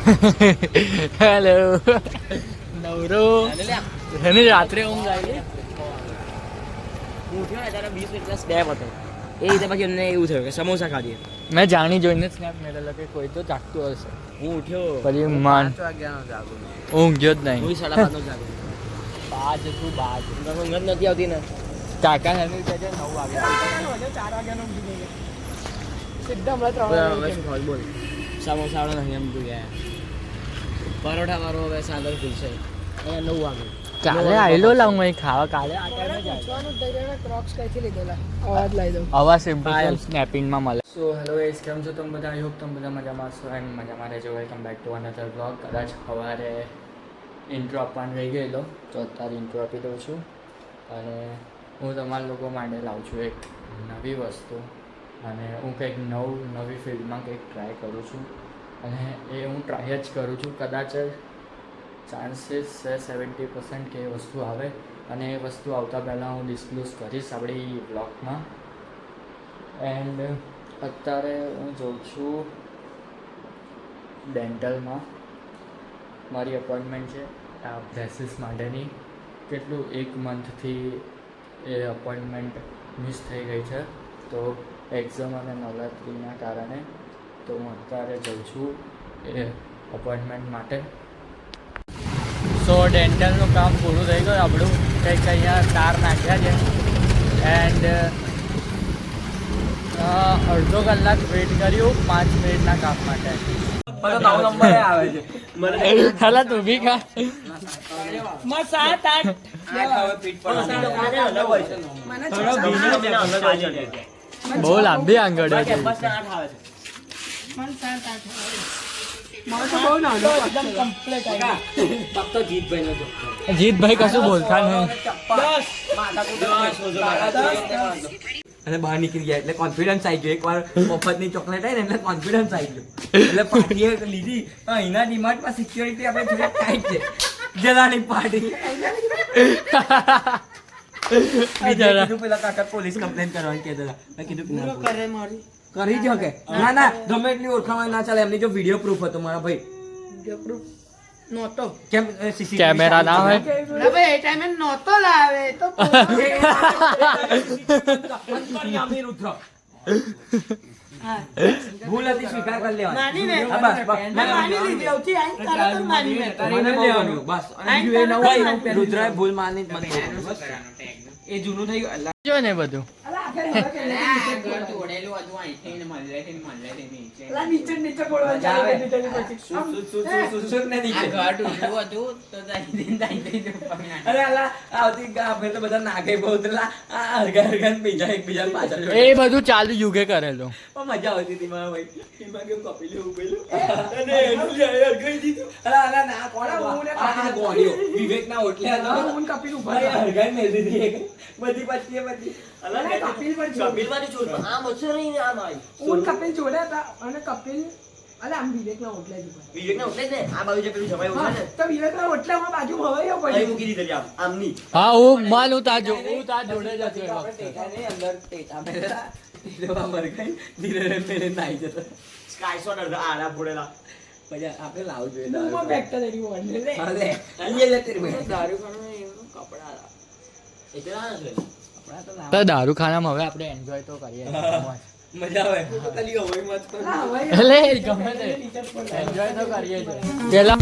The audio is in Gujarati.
હેલો નવરો એને રાત્રે ઊંઘ આવી હું ઉઠ્યો ને ત્યારે 20 મિનિટ સ્નેપ હતો એ રીતે પછી અમને એવું થયું કે સમોસા ખાધીએ. મેં જાણી જોઈને સ્નેપ મેળવેલો કે કોઈ તો જાગતું હશે. હું ઉઠ્યો પછી માન 5 વાગ્યાનો જાગું. ઊંઘ્યો જ નહીં. હું 5:30 નો જાગ્યો. બાજ તું બાજ ઊંઘ જ નથી આવતી ને. કાકા હેનું કહે છે 9 વાગે 4 વાગ્યાનો ઊંઘી ગયો સીધા હમણાં 3 વાગે બોલ સમોસા વાળો નહીં એમ તું ગયા પરોઠા વાળો હવે સાદર ખુલશે અહીંયા 9 વાગે. કાલે આવેલો લાવું અહીં ખાવા કાલે આ આવા સિમ્પલ સ્નેપિંગમાં મળે. સો હેલો ગાઈસ, કેમ છો તમે બધા? આઈ હોપ તમે બધા મજામાં છો એન્ડ મજામાં રહેજો. Welcome back to another blog. કદાચ સવારે ઇન્ટ્રો આપવાનું રહી ગયેલો તો અત્યારે ઇન્ટ્રો આપી દઉં છું અને હું તમારા લોકો માટે લાવું છું એક નવી વસ્તુ અને હું કંઈક નવી ફિલ્ડમાં કંઈક ટ્રાય કરું છું અને એ હું ટ્રાય જ કરું છું. કદાચ ચાન્સીસ છે 70% કે એ વસ્તુ આવે અને એ વસ્તુ આવતા પહેલાં હું ડિસ્ક્લોઝ કરીશ આપણી બ્લોગમાં. એન્ડ અત્યારે હું જાઉં છું ડેન્ટલમાં. મારી અપોઇન્ટમેન્ટ છે આ બ્રેસીસ માટેની. કેટલું 1 મંથથી એ અપોઇન્ટમેન્ટ મિસ થઈ ગઈ છે તો એક્ઝામ અને નવરાત્રિના કારણે તો હું અત્યારે જાઉં છું એ અપોઇન્ટમેન્ટ માટે. સો ડેન્ટલનું કામ પૂરું થઈ ગયું આપણું. કંઈક અહીંયા તાર નાખ્યા છે એન્ડ અડધો કલાક વેઇટ કર્યું 5 મિનિટના કામ માટે. હાલા તું બી ખા. બહુ લાંબી આંગળ છે. જીતભાઈ કશું બોલતા નહીં અને બહાર નીકળી ગયા એટલે કોન્ફિડન્સ આવી ગયો. એકવાર મફતની ચોકલેટ આવી ને એટલે કોન્ફિડન્સ આવી ગયો એટલે પાર્ટીએ લીધી. અહીંના ડિમાન્ડમાં સિક્યોરિટી આપણે થોડી ટાઈટ છે. જલાની પાર્ટી કીધું પેલા કાકા પોલીસ કમ્પ્લેન કરવાની કહેતા હતા. મેં કીધું કરી જો કે ના ના ગમે એટલી ઓળખાણ ના ચાલે. એમની જો વિડીયો પ્રૂફ હતો મારા ભાઈ. કેમ કેમેરા ના હોય ભૂલ હતી સ્વીકાર કરી લેવાની. રુદ્રાએ ભૂલ માની જ મને એ જૂનું થઈ ગયું જો ને બધું એ બધું ચાલુ યુગે કરેલું. મજા આવતી હતી મારા ભાઈ. વિવેક ના ઓટલે બધી પછી હા હું માનું તા જોડે જ આપડે લાવવું જોઈએ. તો દારૂ ખાનામાં હવે આપણે એન્જોય તો કરીએ. મજા આવે એટલે ગમે તે એન્જોય તો કરીએ છીએ. પેલા